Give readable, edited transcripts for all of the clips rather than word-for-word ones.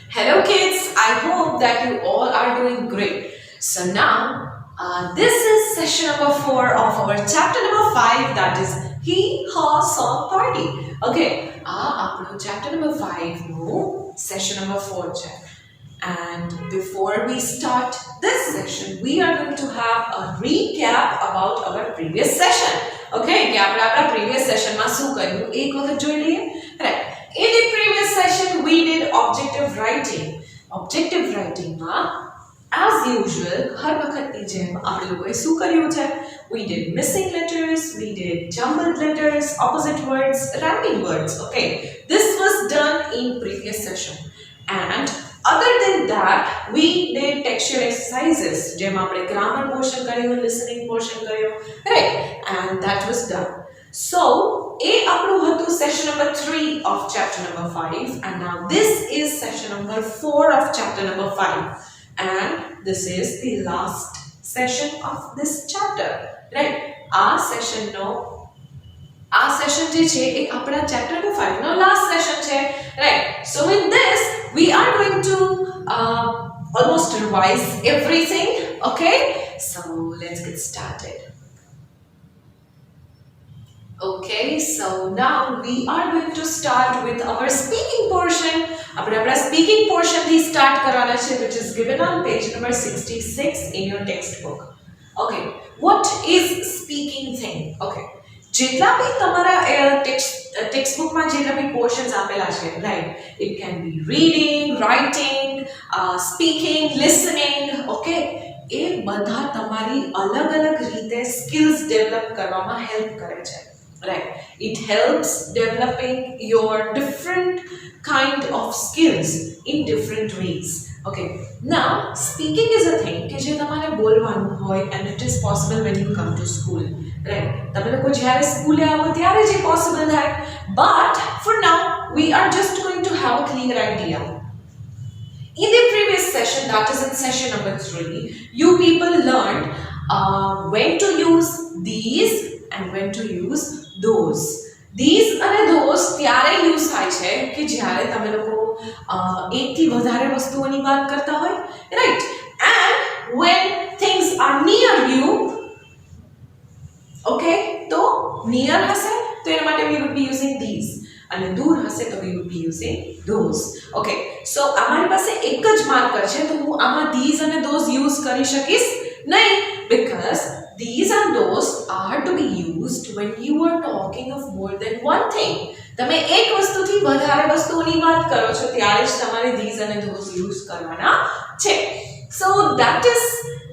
Hello, kids. I hope that you all are doing great. So, now this is session number 4 of our chapter number 5, that is He Ha Song Party. Okay, આપણું chapter number 5 નું session number 4 છે. And before we start this session, we are going to have a recap about our previous session. Okay, કે આપણે આપણા previous session માં શું કર્યું એક વખત જોઈ લઈએ. Right. In the previous session, we did objective writing. Objective writing માં as usual હર વખતની જેમ આપણે લોકોએ શું કર્યું છે? We did missing letters, we did jumbled letters, opposite words, rhyming words. Okay, this was done in previous session. And other than that, we did textual exercises. જેમ આપણે grammar portion કર્યું, listening portion કર્યું, right? And that was done. So, a આપણું હતું session number 3 of chapter number 5, and now this is session number 4 of chapter number 5, and this is the last session of this chapter, right? Our session જે છે એ આપણા chapter number 5 નો last session છે, right? So in this we are going to almost revise everything. Okay, so let's get started. Okay, so now we are going to start with our speaking portion. આપણે આપણા speaking portion થી start કરવાના છે, which is given on page number 66 in your textbook. Okay, what is speaking thing? Okay, જેટલા બી તમારા textbook માં જેટલા બી portions આપેલા છે, right? It can be reading, writing, speaking, listening. Okay, એ બધા તમારી અલગ-અલગ રીતે skills develop કરવામાં help કરે છે. Right, it helps developing your different kind of skills in different ways. Okay, now speaking is a thing કે જે તમારે બોલવાનું હોય, and it is possible when you come to school, right? તમે લોકો જ્યારે સ્કૂલે આવો ત્યારે જ possible થાય, but for now we are just going to have a clear idea. In the previous session, that is in session number 3, you people learned when to use these and when to use those. These અને those ત્યારે use થાય છે કે જ્યારે તમે લોકો એકથી વધારે વસ્તુઓની વાત કરતા હોય, right? And when things are near you, okay, તો near હશે તો એના માટે we would be using these, અને દૂર હશે તો we would be using those. Okay, so અમારી પાસે એક જ માર્કર છે તો હું આમાં these અને those યુઝ કરી શકીશ નહીં, because these and those are to be used when you are talking of more than one thing. તમે એક વસ્તુથી વધારે વસ્તુઓની વાત કરો છો ત્યારે જ તમારે these and those use કરવાના છે. So that is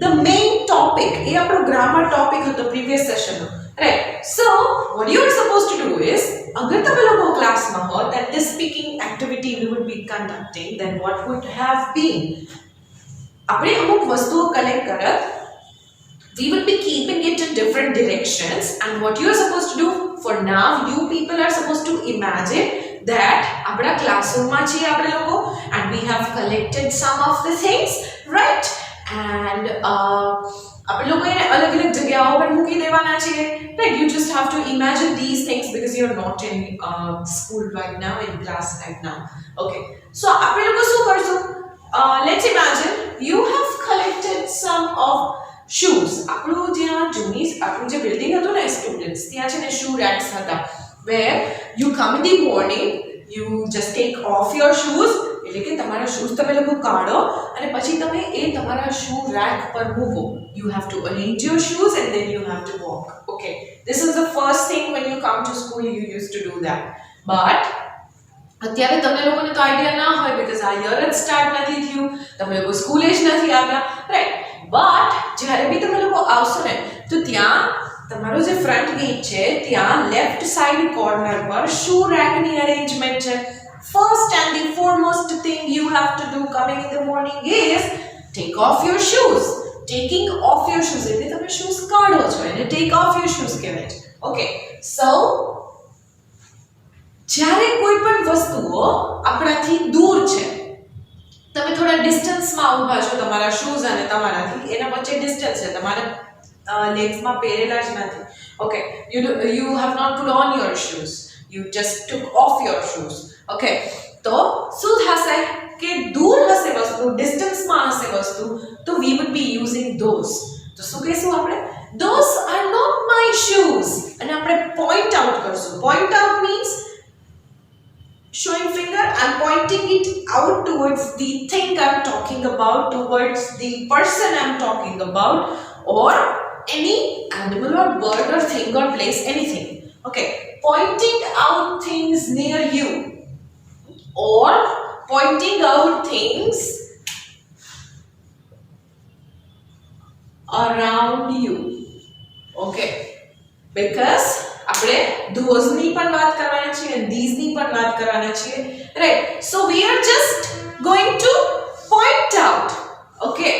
the main topic. એ આપણો grammar topic હતો previous session no, right? So what you are supposed to do is, અગર તમે લોકો ક્લાસમાં હો that this speaking activity we would be conducting, then what would have been, આપણે અમુક વસ્તુઓ collect કરત, we will be keeping it in different directions, and what you are supposed to do for now, you people are supposed to imagine that આપણા ક્લાસરૂમમાં છીએ આપણે લોકો, and we have collected some of the things, right? And આપણે લોકો એને અલગ-અલગ જગ્યાઓ પર મૂકી દેવાના છીએ, right? You just have to imagine these things because you are not in school right now, in class right now. Okay, so આપણે લોકો શું કરશું? Let's imagine you have collected some of shoes. આપણું જ્યાં જૂની આપણું જે બિલ્ડિંગ હતું ને સ્ટુડન્ટ્સ, ત્યાં છે ને shoe racks હતા, where you come in the morning, you just take off your shoes, એટલે કે તમારા shoes તમે લોકો કાઢો અને પછી તમે એ તમારા shoe rack પર મૂકો. You have to arrange your shoes and then you have to walk. Okay, this is the first thing when you come to school you used to do that. But અત્યારે તમને લોકોને તો idea ના હોય because આ year જ start નથી થયું, તમે લોકો સ્કૂલે જ નથી આવ્યા, રાઈટ? બટ જ્યારે બી તમે લોકો આવશો ને તો ત્યાં તમારો જે ફ્રન્ટ ગેટ છે ત્યાં લેફ્ટ સાઈડ કોર્નર પર શૂ રેકની અરેન્જમેન્ટ છે. First and the foremost thing you have to do coming in the morning is take off your shoes. Taking off your shoes એટલે તમે shoes કાઢો છો એને take off your shoes કહેવાય છે. Okay, so જ્યારે કોઈ પણ વસ્તુઓ આપણાથી દૂર છે, તમે થોડા ડિસ્ટન્સમાં ઊભા છો તમારા શૂઝ અને તમારાથી, એના વચ્ચે ડિસ્ટન્સ છે, તમારા લેગ્સમાં પહેરેલા જ નથી. Okay, you have not put on your shoes, you just took off your shoes. Okay, તો શું થશે કે દૂર હશે વસ્તુ, ડિસ્ટન્સમાં હશે વસ્તુ, તો we would be using those. તો શું કહીશું આપણે? Those are not my shoes. અને આપણે point out કરશું. Point out means showing finger and pointing it out towards the thing I'm talking about, towards the person I'm talking about, or any animal or bird or thing or place, anything. Okay, pointing out things near you or pointing out things around you. Okay, because આપણે those ની પણ વાત કરવાના છીએ અને these ની પણ વાત કરવાના છીએ, right? So we are just going to point out. Okay,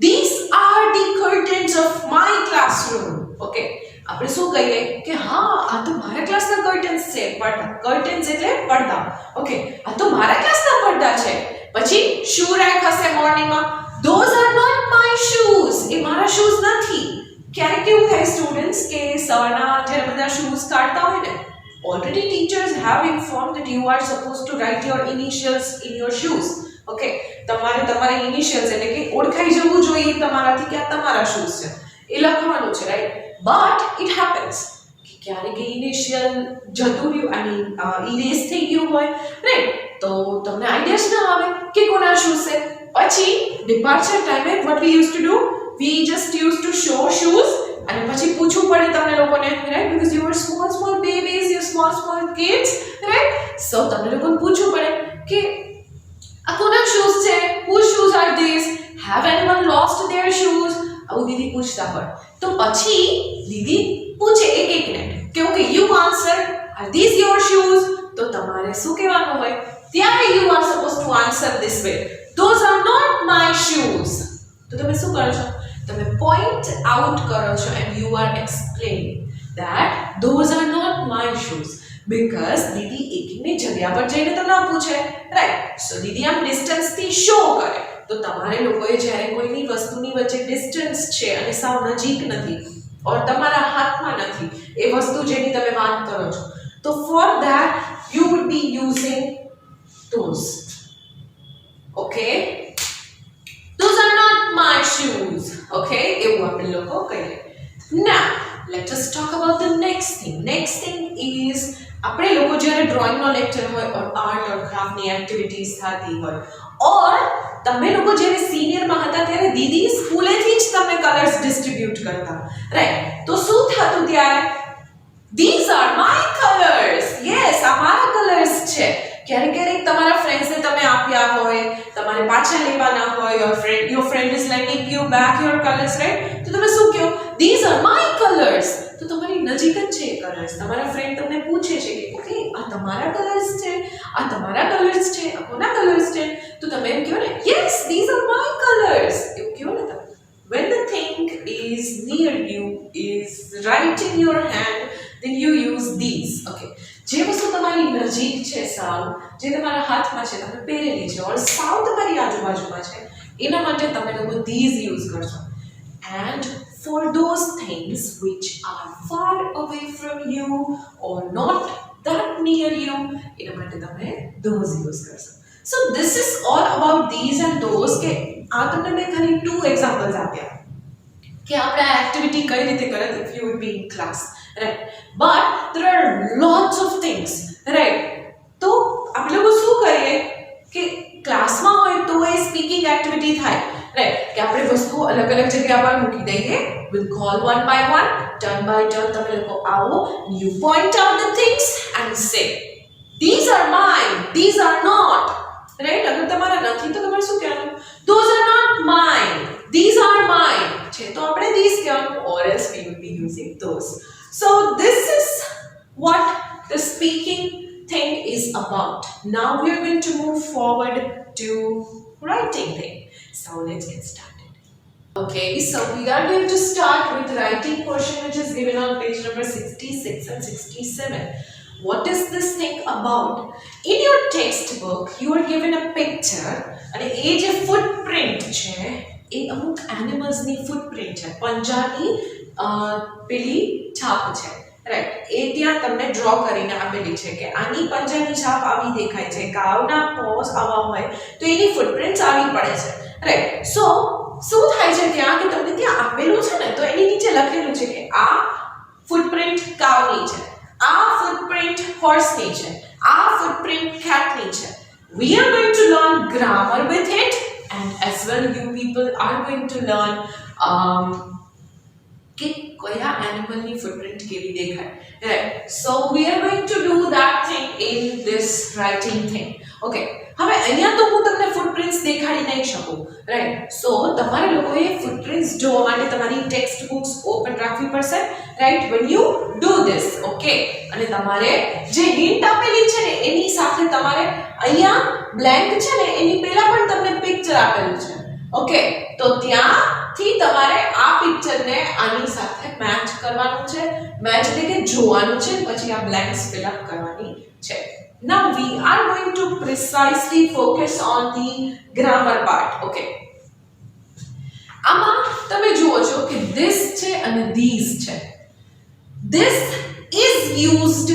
these are the curtains of my classroom. Okay, આપણે શું કહીએ કે હા આ તો મારા ક્લાસના કર્ટન્સ છે, પડદા. કર્ટન્સ એટલે પડદા. ઓકે, આ તો મારા ક્લાસના પડદા છે. પછી શૂ રેક હશે મોર્નિંગમાં. those are not my shoes. એ મારા શૂઝ નથી. ક્યારેક કેવું થાય સ્ટુડન્ટ્સ કે સવારના જ્યારે બધા શૂઝ કાઢતા હોય ને, already teachers have informed that you are supposed to write your initials in your shoes. Okay, તમારે તમારા ઇનિશિયલ્સ એટલે કે ઓળખાઈ જવું જોઈએ તમારાથી કે આ તમારા શૂઝ છે, એ લખવાનું છે, રાઈટ? બટ ઇટ હેપન્સ કે ક્યારેક ઇનિશિયલ જતું રહ્યું અને ઇરેઝ થઈ ગયું હોય, રાઈટ? તો તમને આઈડિયા જ ના આવે કે કોના શૂઝ છે. પછી ડિપાર્ચર ટાઈમે what we used to do, we just used to show shoes અને પછી પૂછવું પડે તમને લોકોને, right? Because you were small babies, you small kids, right? So તમને લોકોને પૂછવું પડે કે આ કોના શૂઝ છે? whose shoes are these? have anyone lost their shoes? આવું દીદી પૂછતા હોય. તો પછી દીદી પૂછે એકને કે okay you answer, are these your shoes? તો તમારે શું કહેવાનું હોય? ત્યારે you are supposed to answer this way, those are not my shoes. તો તમે શું કરો છો? તમે point out કરો છો and you are explaining that those are not my shoes. because દીદી એકને જગ્યા પર જઈને તો ના પૂછે, રાઈટ? સો દીદી આમ ડિસ્ટન્સ થી શો કરે. તો તમારે લોકોએ જ્યારે કોઈની વસ્તુની વચ્ચે ડિસ્ટન્સ છે અને સાવ નજીક નથી ઓર તમારા હાથમાં નથી એ વસ્તુ જેની તમે વાત કરો છો, તો for that you would be using those. Okay, those are not my shoes. Okay, એવું આપણે લોકો કહીએ. Now let us talk about the next thing. Next thing is આપણે લોકો જ્યારે ડ્રોઈંગનો લેક્ચર હોય ઓર આર્ટ ઓર ક્રાફ્ટની એક્ટિવિટીઝ થતી હોય, ઓર તમે લોકો જ્યારે સિનિયરમાં હતા ત્યારે દીદી સ્કૂલેથી જ તમને કલર્સ ડિસ્ટ્રીબ્યુટ કરતા, રાઈટ? તો શું થતું ત્યારે? these are my colors. yes, આ મારા કલર્સ છે. ક્યારેક તમારા ફ્રેન્ડ્સને તમે આપ્યા હોય, તમારે પાછા લેવાના હોય, your friend is lending you back your colors, right? તો તમે શું કહો? these are my colors. તો તમારી નજીક જ છે કલર્સ. તમારા ફ્રેન્ડ તમને પૂછે છે કે ઓકે આ તમારા કલર્સ છે, આ તમારા કલર્સ છે, આ કોના કલર્સ છે? તો તમે એમ કહો ને yes, these are my colors. એવું કહો ને તમે. when the thing is near you, is right in your hand, then you use these. Okay, જે વસ્તુ તમારી નજીક છે, સાવ જે તમારા હાથમાં છે, તમે પહેરેલી છે ઓર સાવ તમારી આજુબાજુમાં છે, એના માટે તમે લોકો these યુઝ કરશો. and for those things which are far away from you or not that near you, એના માટે તમે those યુઝ કરશો. so this is all about these and those. કે આ તમને મેં ખાલી 2 એક્ઝામ્પલ્સ આપ્યા કે આપણે આ એક્ટિવિટી કઈ રીતે કરત if you would be in class, right? but there are lots of things, right? તો આપણે લોકો શું કરીએ કે ક્લાસમાં હોય તો એ સ્પીકિંગ એક્ટિવિટી થાય, રાઈટ? કે આપણે વસ્તુઓ અલગ અલગ જગ્યા પર મૂકી દઈએ. we'll call one by one, turn by turn. તમે લોકો આવો, you point out the things and say these are mine, these are not, right? અગર તમારા નથી તો તમારે શું કહેવાનું? those are not mine, these are mine. છે તો આપણે these કહેવાનું, or else we will be using those. so this is what the speaking thing is about. Now we are going to move forward to writing thing. So let's get started. Okay, so we are going to start with the writing portion, which is given on page number 66 and 67. What is this thing about? In your textbook, you are given a picture and a footprint છે, એ અમુક animals ની footprint છે, પંજાની પેલી છાપ છે, right, એ ત્યાં તમને draw કરીને આપેલી છે કે આની પંજાની છાપ આવી દેખાય છે, કાવના પોઝ આવા હોય તો એની ફૂટપ્રિન્ટ્સ આવી પડે છે. રાઈટ, સો શું થાય છે ત્યાં કે તમને ત્યાં આપેલું છે ને તો એની નીચે લખેલું છે કે આ ફૂટપ્રિન્ટ કાવની છે, આ ફૂટપ્રિન્ટ હોર્સની છે, આ ફૂટપ્રિન્ટ કેટની છે. We are going to learn grammar with it, and as well you people are going to learn કે કયા એનિમલની ફૂટપ્રિન્ટ કેવી દેખાય. Right, so we are going to do that thing in this writing thing. Okay, હવે અહીંયા તો હું તમને footprints દેખાડી નહીં શકું. રાઈટ, સો તમારે લોકોએ ફૂટપ્રિન્ટ્સ જોવા માટે તમારી ટેક્સ્ટ બુક્સ ઓપન રાખવી પડશે. Right, when you do this, okay, અને તમારે જે હિન્ટ આપેલી છે ને એની સાથે તમારે અહીંયા બ્લેન્ક છે ને એની પહેલા પણ તમને પિક્ચર આપેલું છે. ઓકે, તો ત્યાંથી તમારે આ પિક્ચરને આની સાથે મેચ કરવાનું છે, મેચ એટલે કે જોવાનું છે, પછી આ બ્લેન્ક્સ ફિલ અપ કરવાની છે. Now we are going to precisely focus on the grammar part. Okay, આમાં તમે જુઓ છો કે this છે અને these છે. This is used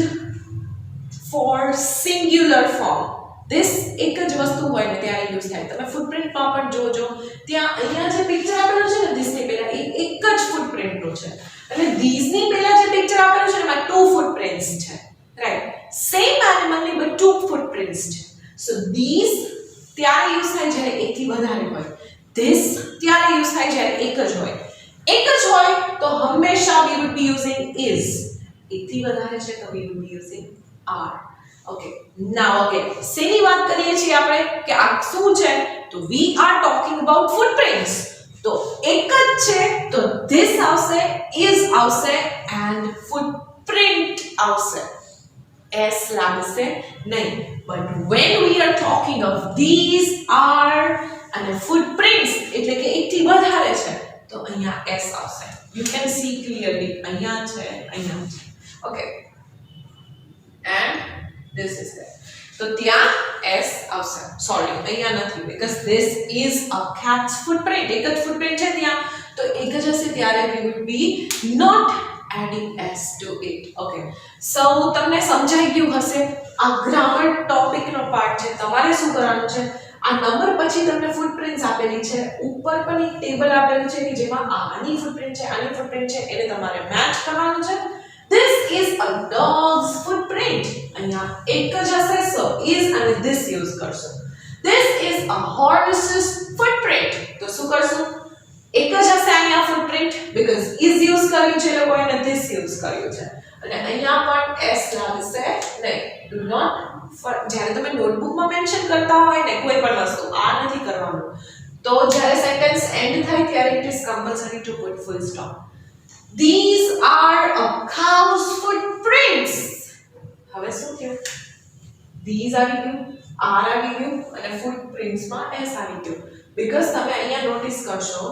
for singular form. This એક જ વસ્તુ હોય ને ત્યારે યુઝ થાય. તમે ફૂટપ્રિન્ટમાં પણ જોજો, ત્યાં અહીંયા જે પિક્ચર આપેલું છે ને this ની પહેલા એ એક જ ફૂટપ્રિન્ટનું છે અને these ની પહેલા જે પિક્ચર આપેલું છે એમાં two footprints છે. રાઈટ, સેમ એનિમલની બટ two footprints છે. સો these ત્યારે યુઝ થાય જ્યારે એકથી વધારે હોય, this ત્યારે યુઝ થાય જ્યારે એક જ હોય. એક જ હોય તો હંમેશા we would be using is. એકથી વધારે છે તો we would be using are. Okay, now again શેની વાત કરીએ છીએ આપણે કે આ શું છે તો we are talking about footprints. તો એક જ છે તો this આવશે, is આવશે and footprint આવશે. s લાગશે નહીં. but when we are talking of these are અને footprints એટલે કે એકથી વધારે છે તો અહીંયા s આવશે. you can see clearly અહીંયા છે, અહીંયા છે. okay, and this is there. તો ત્યાં s આવશે. સોરી, અહીંયા નથી because this is a cat's footprint. એક જ footprint છે ત્યાં તો એક જ હશે ત્યારે we will be not adding s to it. Okay, so તમને સમજાઈ ગયું હશે આ ગ્રામર ટોપિકનો પાર્ટ છે. તમારે શું કરવાનું છે, આ નંબર પછી તમને ફૂટપ્રિન્ટ્સ આપેલી છે, ઉપર પણ એક ટેબલ આપેલું છે કે જેમાં આની ફૂટપ્રિન્ટ છે, આની ફૂટપ્રિન્ટ છે, એને તમારે મેચ કરવાનું છે. This is a dog's footprint. અહીંયા એક જ હશે so is અને this યુઝ કરશો. This is a horse's footprint. તો શું કરશું, એક જ હશે અહીંયા ફૂટપ્રિન્ટ because is યુઝ કર્યું છે લોકોએ અને this યુઝ કર્યું છે અને અહીંયા પણ s લાગશે નહીં. do not જ્યારે તમે નોટબુકમાં મેન્શન કરતા હોય ને કોઈ પણ વસ્તુ આ નથી કરવાનું, તો જ્યારે સેન્ટેન્સ એન્ડ થાય ત્યારે it is compulsory to put full stop. These are a cow's footprints. હવે શું થયું, these આવી ગયું, are આવી ગયું અને footprints માં s આવી ગયું because તમે અહીંયા નોટિસ કરશો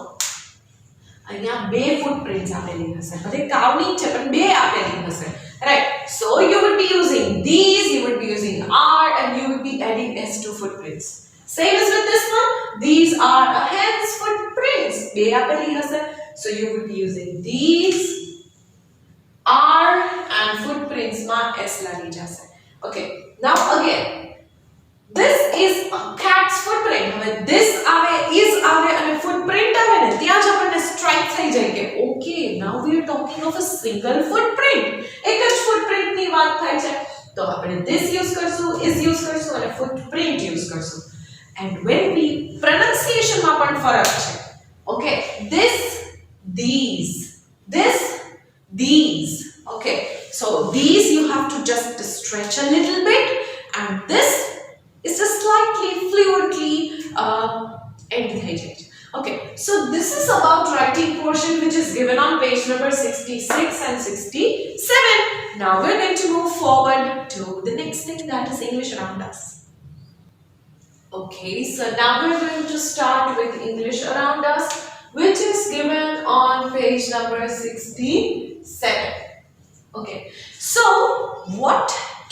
અહીંયા બે ફૂટપ્રિન્ટ્સ આપેલી હશે, ભલે કાવની છે પણ બે આપેલી હશે. Right, so you would be using these, you would be using are and you would be adding s to footprints. Same as with this one, these are a hen's footprints. બે આપેલી હશે so you would be using these are and footprints માં s લાગી જશે. Okay, now again this is a cat's footprint. હવે this આવે, is આવે અને footprint આવે ને ત્યાં જ આપણને સ્ટ્રાઇક થઈ જાય કે okay, now we are talking of a single footprint. એક જ footprint ની વાત થાય છે તો આપણે this યુઝ કરશું, is યુઝ કરશું અને footprint યુઝ કરશું. and when we pronunciation માં પણ ફરક છે. okay, this, these, this, these. okay, so these you have to just stretch a little bit and this is just slightly fluently end થઈ જાય છે. okay, so this is about writing portion which is given on page number 66 and 67. now we're going to move forward to the next thing, that is English around us. okay, so now we're going to start with English around us which is given on page number 67. okay, so what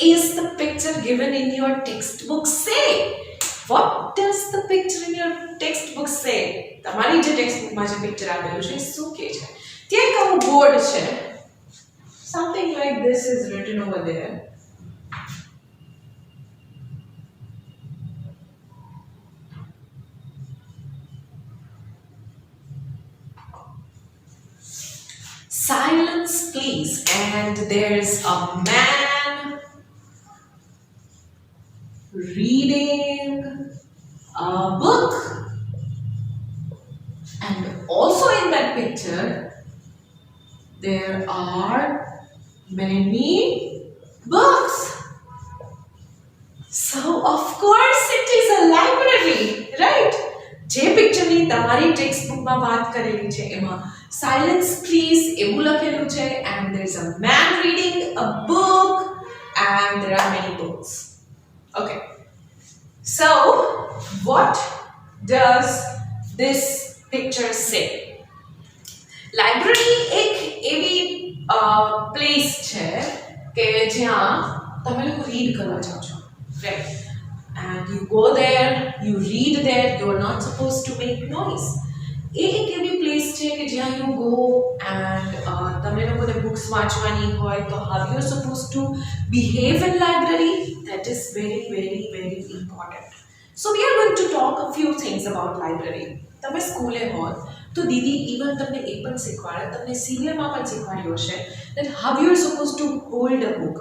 is the picture given in your textbook say? What does the picture in your textbook say? તમારી જે ટેક્સ્ટબુકમાં જે picture આપેલું છે શું કહે છે? ત્યાં એક આવું બોર્ડ છે, something like this is written over there. Silence, please. And there's a man reading a book. And also in that picture, there are many books. So of course it is a library, right? જે પિક્ચરની તમારી text બુકમાં વાત કરેલી છે એમાં silence please એવું લખેલું છે and there is a man reading a book and there are many books. Okay. So what does this picture say? Library એક એવી પ્લેસ છે કે જ્યાં તમે લોકો રીડ કરવા જાઓ છો, right? And you go there, you read there, you are not supposed to make noise. એ એક એવી પ્લેસ છે કે જ્યાં you go and તમે લોકોને books વાંચવાની હોય તો how you are supposed to behave in library, that is very very very important. So we are going to talk a few things about library. તમે સ્કૂલે હોત તો દીદી ઇવન તમને એ પણ શીખવાડે, તમને સિનિયરમાં પણ શીખવાડ્યું હશે that how you are supposed to hold a book,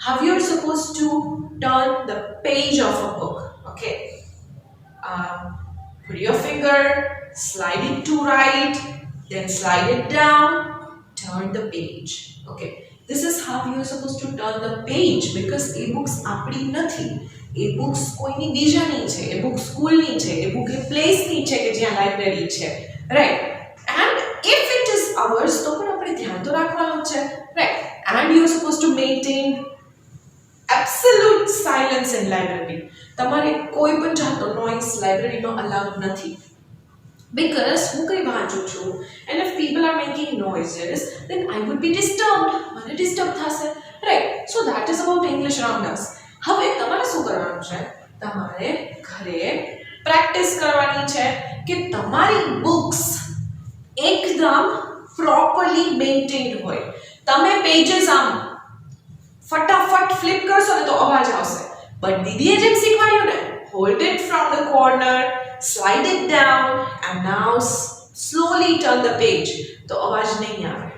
how you are supposed to turn the page of a book. Okay, put your finger, slide it to right, then slide it down, turn the page. Okay, this is how you are supposed to turn the page because a books આપણી નથી, એ books કોઈની બીજાની છે, એ book સ્કૂલની છે, એ book એ પ્લેસની છે કે જ્યાં લાઇબ્રેરી છે, right? And if it is ours તો પણ આપણે ધ્યાન તો રાખવાનું છે, right? And you are supposed to maintain absolute silence in library. તમારે કોઈ પણ જાતનો નોઇઝ લાઇબ્રેરીમાં અલાઉડ નથી. Because હું કંઈ વાંચું છું and if people are making noises then I would be disturbed. મને ડિસ્ટર્બ થશે, right? So that is about English around us. હવે તમારે શું કરવાનું છે? તમારે ઘરે પ્રેક્ટિસ કરવાની છે કે તમારી બુક્સ એકદમ પ્રોપરલી મેન્ટેન્ડ હોય. તમે પેजेस આમ ફટાફટ ફ્લિપ કરશો ને તો અવાજ આવશે. બટ દીદીએ જેમ શીખવાડ્યું ને, hold it from the corner, slide it down and now slowly turn the page, તો અવાજ નહીં આવે.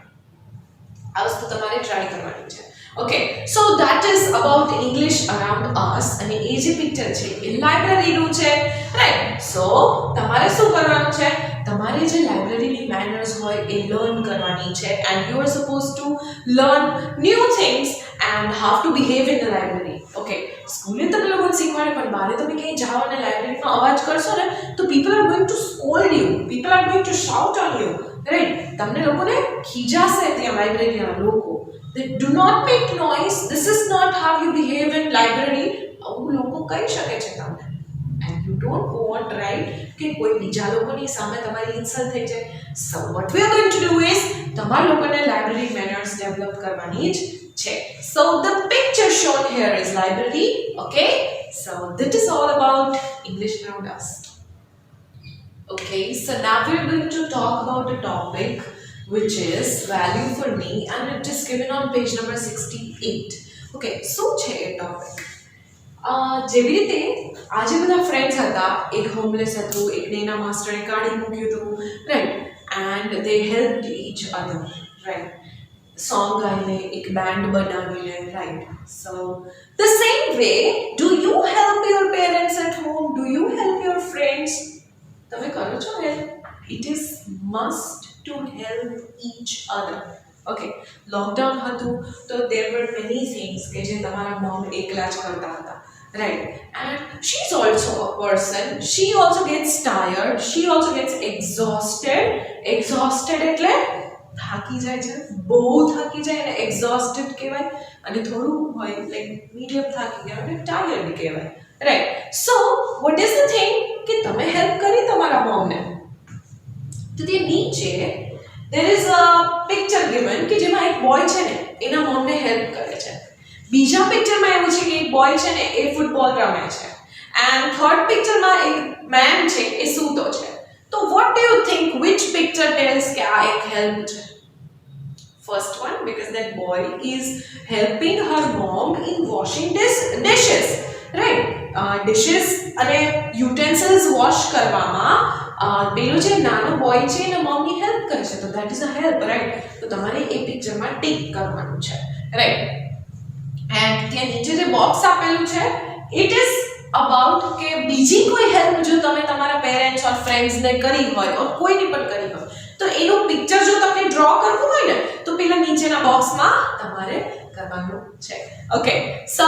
આ વસ્તુ તમારે ટ્રાય કરવાની છે. Okay, so that is about English around us. અને એ જે પિક્ચર છે એ લાઇબ્રેરીનું છે, રાઈટ? સો તમારે શું કરવાનું છે? તમારે જે લાઇબ્રેરીની મેનર્સ હોય એ લર્ન કરવાની છે and you are supposed to learn new things and how to behave in the library. Okay, સ્કૂલે તમે લોકોને શીખવાડે પણ બહાર તમે ક્યાંય જાઓ અને લાઇબ્રેરીમાં અવાજ કરશો ને તો people are going to scold you, people are going to shout on you, right? તમને લોકોને ખીજાશે ત્યાં લાઇબ્રેરીના લોકો. They do not make noise. This is not how you behave in library. આવું લોકો કહી શકે છે તમને. And you don't want, right, કે કોઈ બીજા લોકોની સામે તમારી ઇન્સલ્ટ થઈ જાય. So what we are going to do is તમારા લોકોને library manners develop કરવાની જ છે. So the picture shown here is library. Okay, so that is all about English around us. Okay, so now we are going to talk about a topic which is value for me and it is given on page number 68. Okay, so છે એ topic. જેવી રીતે આજે બધા friends હતા, એક homeless હતું, એકને એના માસ્ટરે કાઢી મૂક્યું હતું, right? And they helped each other, right? Song ગાઈને એક બેન્ડ બનાવીને, right? So the same way do you help your parents at home? Do you help your friends? તમે કરો છો help? It is must to help each other. Okay, lockdown હતું તો there were many things કે જે તમારા mom એકલા જ કરતા હતા, right? And she's also a person, she also gets tired, she also gets exhausted એટલે થાકી જાય છે, બહુ થાકી જાય અને exhausted કહેવાય, અને થોડું હોય like medium થાકી ગયા એટલે tired કહેવાય, right? So what is the thing કે તમે help કરી તમારા mom ને? તો તે નીચે there is a picture given કે જેમાં એક બોય છે ને એના મોમ ને હેલ્પ કરે છે. બીજા પિક્ચરમાં એવું છે કે એક બોય છે ને એ ફૂટબોલ રમે છે and third પિક્ચરમાં એક મેન છે એ સૂતો છે. તો what do you think which picture tells કે આ એક હેલ્પ છે? first one because that boy is helping her mom in washing dishes, right? Dishes અને utensils wash કરવામાં પેલો જે નાનો બોય છે એના મમ્મી હેલ્પ કરે છે, તો that is a help, right? તો તમારે એ પિક્ચરમાં ટિક કરવાનું છે, right? and ત્યાં નીચે જે બોક્સ આપેલું છે it is about કે બીજી કોઈ હેલ્પ જો તમે તમારા પેરેન્ટ્સ ઓર ફ્રેન્ડ્સ ને કરી હોય ઓર કોઈની પણ કરી હોય તો એનું પિક્ચર જો તમને ડ્રો કરવું હોય ને તો પેલા નીચેના બોક્સમાં તમારે કરવાનું છે. Okay, so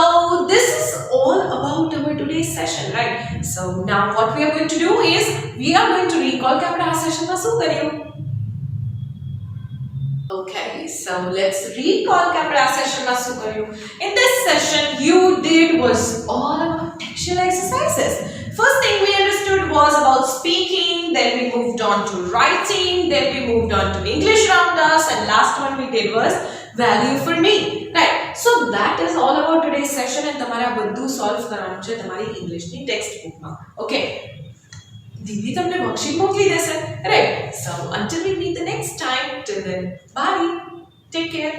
this is all about our today's session, right? So now what we are going to do is we are going to recall કે આપણે આ સેશનમાં શું કર્યું. Okay, so let's recall કે આપણે આ સેશનમાં શું કર્યું. In this session you did was all about textual exercises. First thing we understood was about speaking, then we moved on to writing, then we moved on to English rounders, and last one we did was value for me, right? So that is all about today's session and તમારે આ બધું solve કરવાનું છે તમારી ઇંગ્લિશની text બુકમાં. Okay, દીદી તમને worksheet મોકલી દેશે, right? So until we meet the next time, till then bye, take care.